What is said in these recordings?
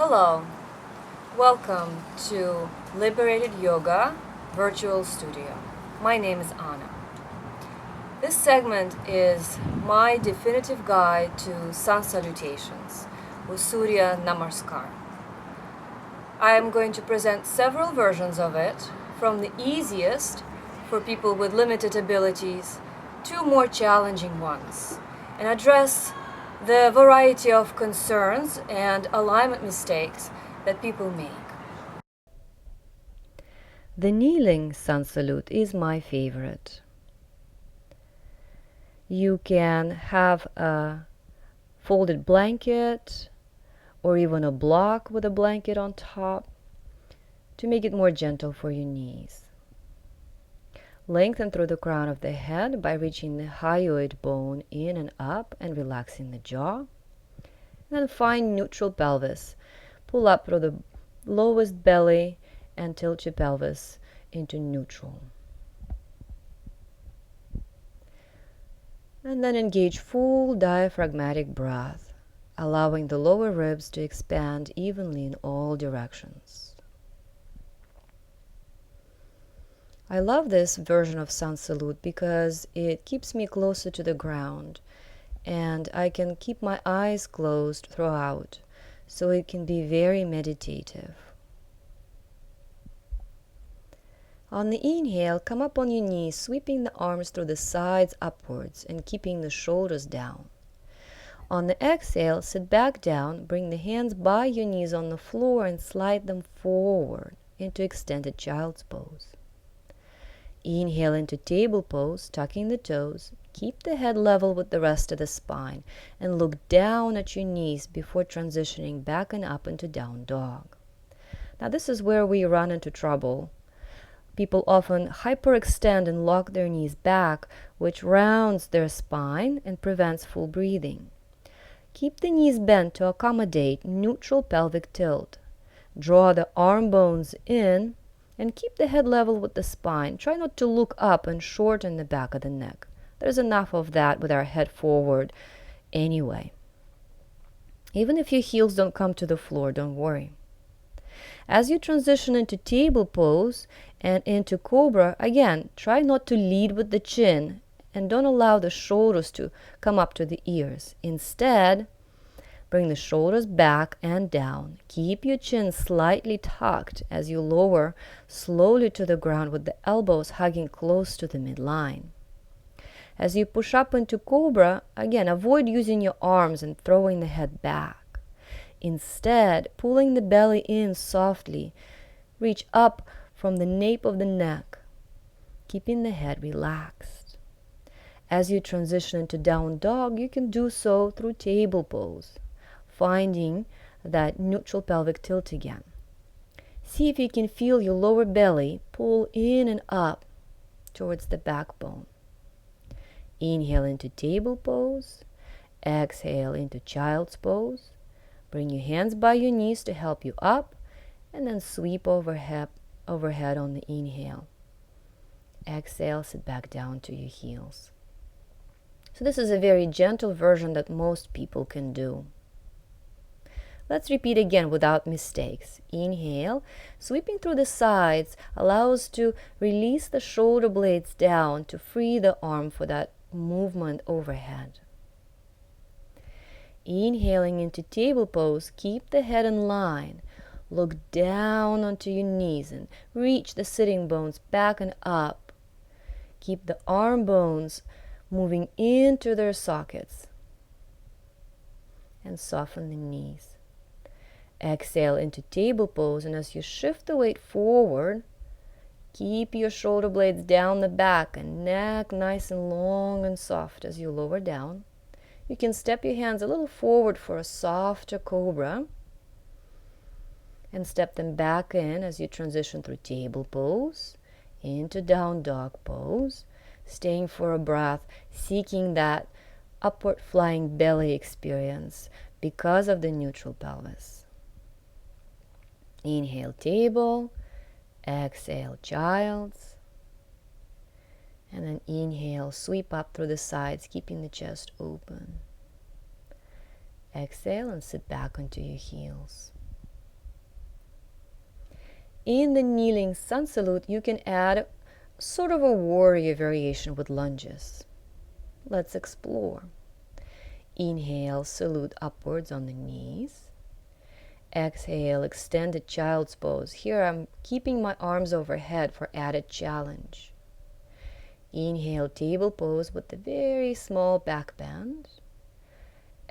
Hello, welcome to Liberated Yoga Virtual Studio. My name is Anna. This segment is my definitive guide to sun salutations with Surya Namaskar. I am going to present several versions of it, from the easiest for people with limited abilities to more challenging ones, and address the variety of concerns and alignment mistakes that people make. The kneeling sun salute is my favorite. You can have a folded blanket or even a block with a blanket on top to make it more gentle for your knees. Lengthen through the crown of the head by reaching the hyoid bone in and up and relaxing the jaw. And then find neutral pelvis. Pull up through the lowest belly and tilt your pelvis into neutral. And then engage full diaphragmatic breath, allowing the lower ribs to expand evenly in all directions. I love this version of sun salute because it keeps me closer to the ground and I can keep my eyes closed throughout, so it can be very meditative. On the inhale, come up on your knees, sweeping the arms through the sides upwards and keeping the shoulders down. On the exhale, sit back down, bring the hands by your knees on the floor and slide them forward into extended child's pose. Inhale into table pose, tucking the toes. Keep the head level with the rest of the spine and look down at your knees before transitioning back and up into down dog. Now this is where we run into trouble. People often hyperextend and lock their knees back, which rounds their spine and prevents full breathing. Keep the knees bent to accommodate neutral pelvic tilt. Draw the arm bones in and keep the head level with the spine. Try not to look up and shorten the back of the neck. There's enough of that with our head forward anyway. Even if your heels don't come to the floor, don't worry. As you transition into table pose and into cobra, again, try not to lead with the chin and don't allow the shoulders to come up to the ears. Instead, bring the shoulders back and down. Keep your chin slightly tucked as you lower slowly to the ground with the elbows hugging close to the midline. As you push up into cobra, again, avoid using your arms and throwing the head back. Instead, pulling the belly in softly, reach up from the nape of the neck, keeping the head relaxed. As you transition into down dog, you can do so through table pose, finding that neutral pelvic tilt again. See if you can feel your lower belly pull in and up towards the backbone. Inhale into table pose. Exhale into child's pose. Bring your hands by your knees to help you up, and then sweep overhead on the inhale. Exhale, sit back down to your heels. So this is a very gentle version that most people can do. Let's repeat again without mistakes. Inhale, sweeping through the sides allows to release the shoulder blades down to free the arm for that movement overhead. Inhaling into table pose, keep the head in line. Look down onto your knees and reach the sitting bones back and up. Keep the arm bones moving into their sockets. And soften the knees. Exhale into table pose, and as you shift the weight forward, keep your shoulder blades down the back and neck nice and long and soft as you lower down. You can step your hands a little forward for a softer cobra and step them back in as you transition through table pose into down dog pose, staying for a breath, seeking that upward flying belly experience because of the neutral pelvis. Inhale table, exhale child's, and then inhale, sweep up through the sides, keeping the chest open. Exhale and sit back onto your heels. in the kneeling sun salute, you can add sort of a warrior variation with lunges. Let's explore. Inhale, salute upwards on the knees. Exhale, extended child's pose. Here I'm keeping my arms overhead for added challenge. Inhale, table pose with the very small back bend.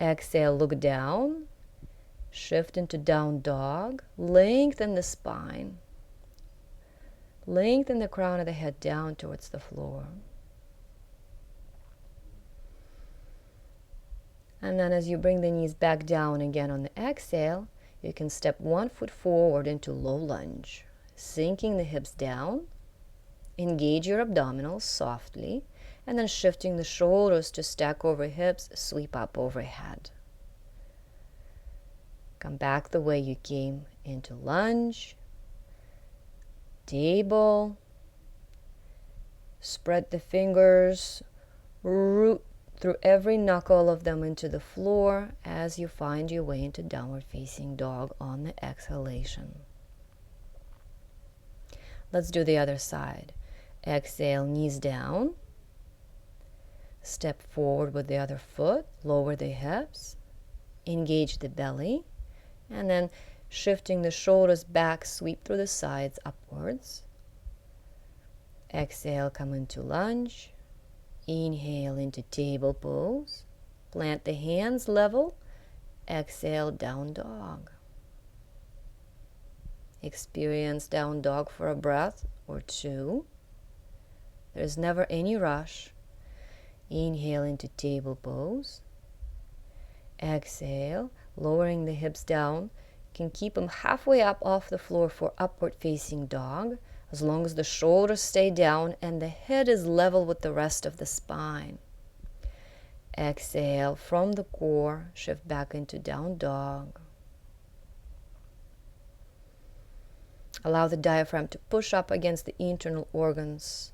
Exhale, look down. Shift into down dog. Lengthen the spine. Lengthen the crown of the head down towards the floor. And then as you bring the knees back down again on the exhale, you can step 1 foot forward into low lunge, sinking the hips down. Engage your abdominals softly, and then shifting the shoulders to stack over hips, sweep up overhead. Come back the way you came into lunge, table, spread the fingers, root through every knuckle of them into the floor as you find your way into downward facing dog on the exhalation. Let's do the other side. Exhale, knees down. Step forward with the other foot, lower the hips, engage the belly, and then shifting the shoulders back, sweep through the sides upwards. Exhale, come into lunge. Inhale into table pose. Plant the hands level. Exhale, down dog. Experience down dog for a breath or two. There's never any rush. Inhale into table pose. Exhale, lowering the hips down. You can keep them halfway up off the floor for upward facing dog, as long as the shoulders stay down and the head is level with the rest of the spine. Exhale from the core, shift back into down dog. Allow the diaphragm to push up against the internal organs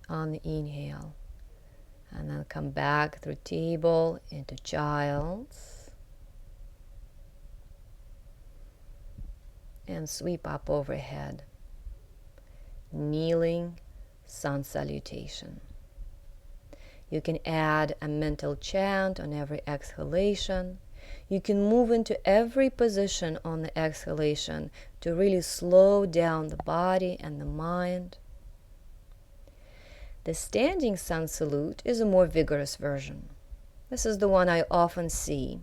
on the inhale. And then come back through table into child's. And sweep up overhead. Kneeling sun salutation. You can add a mental chant on every exhalation. You can move into every position on the exhalation to really slow down the body and the mind. The standing sun salute is a more vigorous version. This is the one I often see.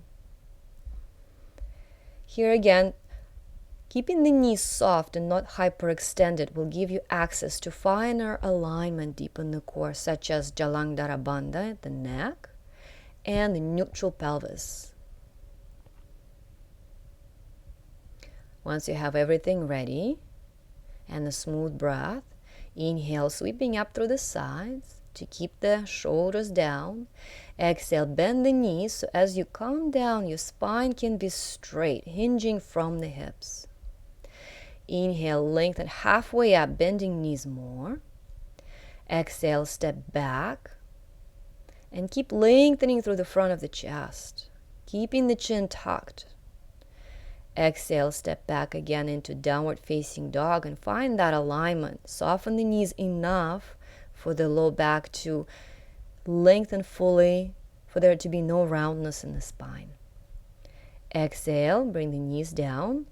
Here again, keeping the knees soft and not hyperextended will give you access to finer alignment deep in the core, such as Jalandhara Bandha at the neck and the neutral pelvis. Once you have everything ready and a smooth breath, inhale, sweeping up through the sides to keep the shoulders down. Exhale, bend the knees so as you come down, your spine can be straight, hinging from the hips. Inhale, lengthen halfway up, bending knees more. Exhale, step back. And keep lengthening through the front of the chest, keeping the chin tucked. Exhale, step back again into downward facing dog and find that alignment. Soften the knees enough for the low back to lengthen fully, for there to be no roundness in the spine. Exhale, bring the knees down,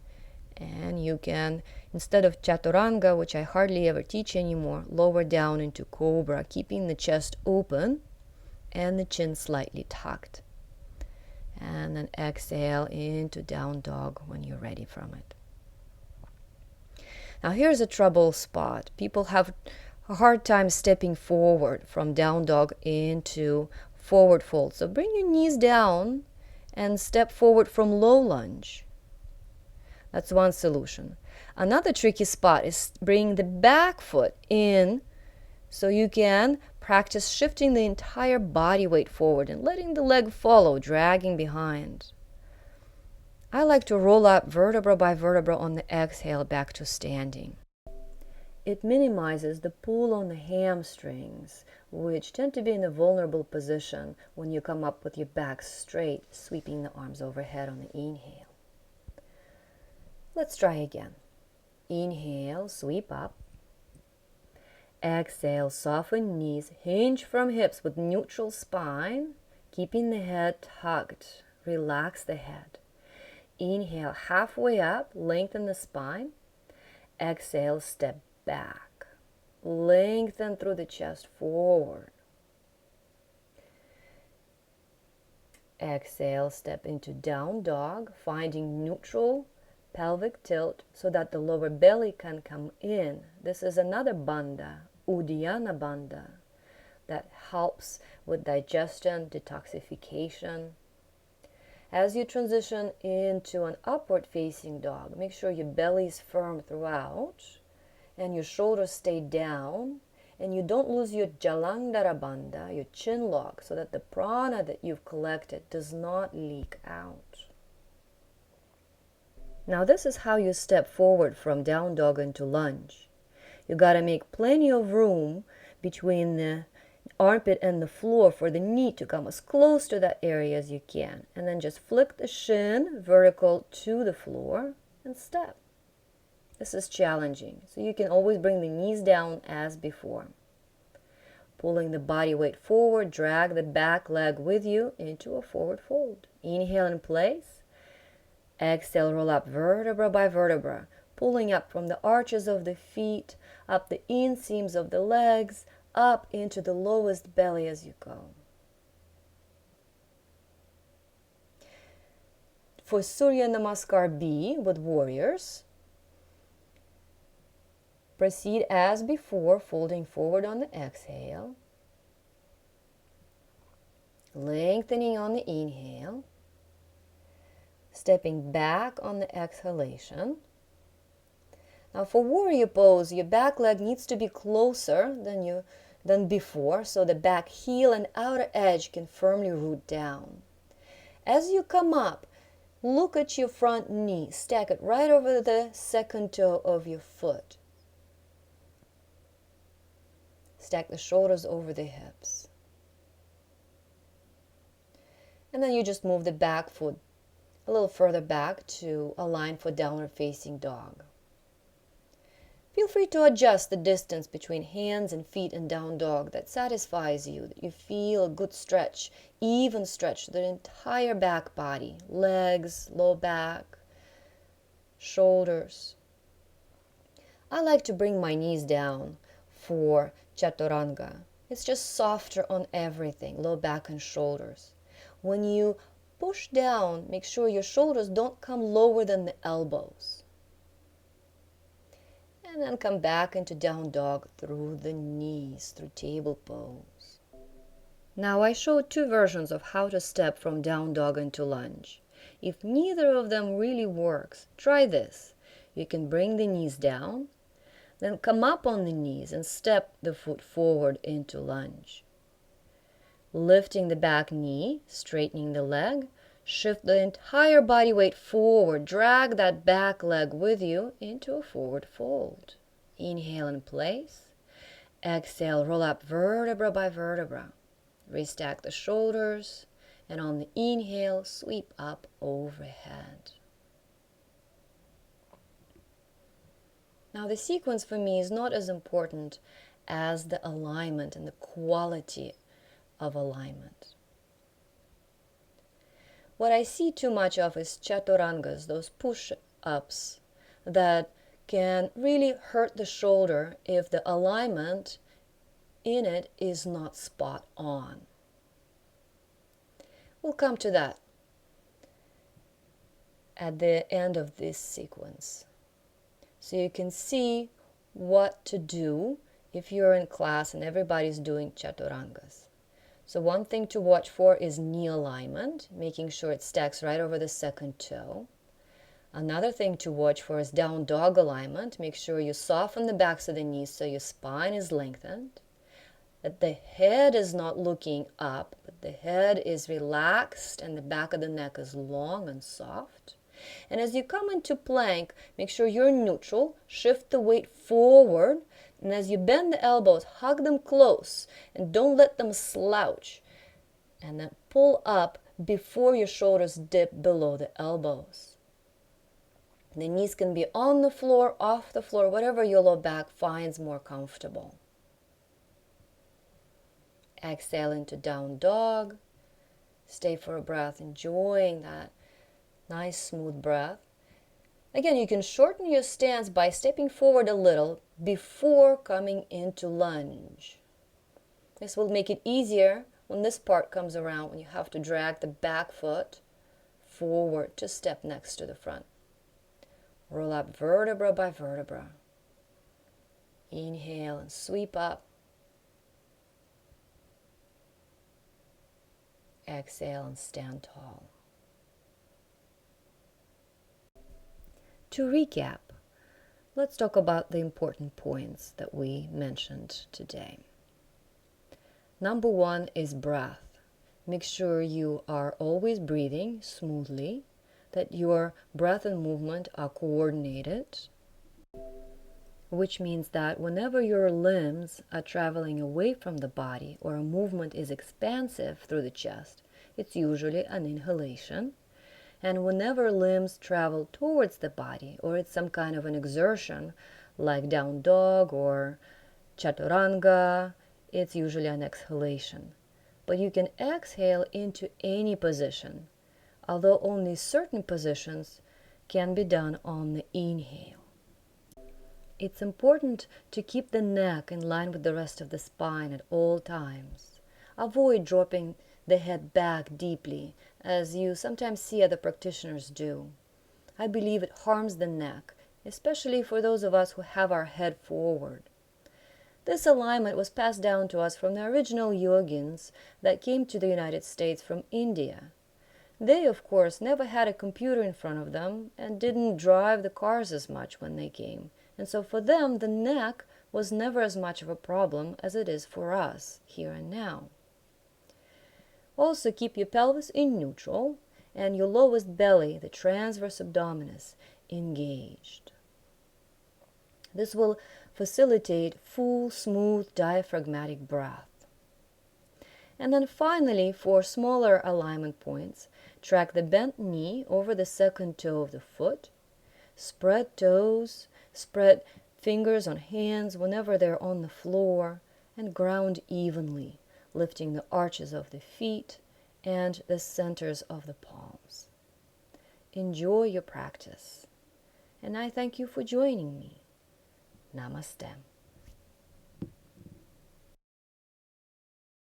and you can, instead of chaturanga, which I hardly ever teach anymore, lower down into cobra, keeping the chest open and the chin slightly tucked. And then exhale into down dog when you're ready from it. Now here's a trouble spot. People have a hard time stepping forward from down dog into forward fold. So bring your knees down and step forward from low lunge. That's one solution. Another tricky spot is bring the back foot in so you can practice shifting the entire body weight forward and letting the leg follow, dragging behind. I like to roll up vertebra by vertebra on the exhale back to standing. It minimizes the pull on the hamstrings, which tend to be in a vulnerable position when you come up with your back straight, sweeping the arms overhead on the inhale. Let's try again. Inhale, sweep up. Exhale, soften knees, hinge from hips with neutral spine, keeping the head tucked. Relax the head. Inhale, halfway up, lengthen the spine. Exhale, step back. Lengthen through the chest forward. Exhale, step into down dog, finding neutral pelvic tilt so that the lower belly can come in. This is another bandha, Uddiyana bandha, that helps with digestion, detoxification. As you transition into an upward facing dog, make sure your belly is firm throughout and your shoulders stay down, and you don't lose your Jalandhara bandha, your chin lock, so that the prana that you've collected does not leak out. Now this is how you step forward from down dog into lunge. You got to make plenty of room between the armpit and the floor for the knee to come as close to that area as you can. And then just flick the shin vertical to the floor and step. This is challenging, so you can always bring the knees down as before. Pulling the body weight forward, drag the back leg with you into a forward fold. Inhale in place. Exhale, roll up vertebra by vertebra, pulling up from the arches of the feet, up the inseams of the legs, up into the lowest belly as you go. For Surya Namaskar B with warriors, proceed as before, folding forward on the exhale, lengthening on the inhale, stepping back on the exhalation. Now for warrior pose, your back leg needs to be closer than before, so the back heel and outer edge can firmly root down. As you come up, look at your front knee, stack it right over the second toe of your foot. Stack the shoulders over the hips. And then you just move the back foot a little further back to align for downward facing dog. Feel free to adjust the distance between hands and feet in down dog that satisfies you, that you feel a good stretch, even stretch the entire back body, legs, low back, shoulders. I like to bring my knees down for chaturanga. It's just softer on everything, low back and shoulders. When you push down, make sure your shoulders don't come lower than the elbows. And then come back into down dog through the knees, through table pose. Now I showed two versions of how to step from down dog into lunge. If neither of them really works, try this. You can bring the knees down, then come up on the knees and step the foot forward into lunge. Lifting the back knee, straightening the leg, shift the entire body weight forward, drag that back leg with you into a forward fold. Inhale in place. Exhale, roll up vertebra by vertebra. Restack the shoulders, and on the inhale, sweep up overhead. Now the sequence for me is not as important as the alignment and the quality of alignment. What I see too much of is chaturangas, those push-ups that can really hurt the shoulder if the alignment in it is not spot on. We'll come to that at the end of this sequence. So you can see what to do if you're in class and everybody's doing chaturangas. So one thing to watch for is knee alignment, making sure it stacks right over the second toe. Another thing to watch for is down dog alignment. Make sure you soften the backs of the knees so your spine is lengthened, that the head is not looking up, but the head is relaxed and the back of the neck is long and soft. And as you come into plank, make sure you're neutral, shift the weight forward, and as you bend the elbows, hug them close and don't let them slouch. And then pull up before your shoulders dip below the elbows. The knees can be on the floor, off the floor, whatever your low back finds more comfortable. Exhale into down dog. Stay for a breath, enjoying that nice smooth breath. Again, you can shorten your stance by stepping forward a little before coming into lunge. This will make it easier when this part comes around, when you have to drag the back foot forward to step next to the front. Roll up vertebra by vertebra. Inhale and sweep up. Exhale and stand tall. To recap, let's talk about the important points that we mentioned today. Number 1 is breath. Make sure you are always breathing smoothly, that your breath and movement are coordinated, which means that whenever your limbs are traveling away from the body or a movement is expansive through the chest, it's usually an inhalation. And whenever limbs travel towards the body or it's some kind of an exertion, like down dog or chaturanga, it's usually an exhalation. But you can exhale into any position, although only certain positions can be done on the inhale. It's important to keep the neck in line with the rest of the spine at all times. Avoid dropping the head back deeply, as you sometimes see other practitioners do. I believe it harms the neck, especially for those of us who have our head forward. This alignment was passed down to us from the original yogins that came to the United States from India. They, of course, never had a computer in front of them and didn't drive the cars as much when they came. And so for them, the neck was never as much of a problem as it is for us here and now. Also, keep your pelvis in neutral and your lowest belly, the transverse abdominis, engaged. This will facilitate full, smooth, diaphragmatic breath. And then finally, for smaller alignment points, track the bent knee over the second toe of the foot. Spread toes, spread fingers on hands whenever they're on the floor, and ground evenly, lifting the arches of the feet and the centers of the palms. Enjoy your practice, and I thank you for joining me. Namaste.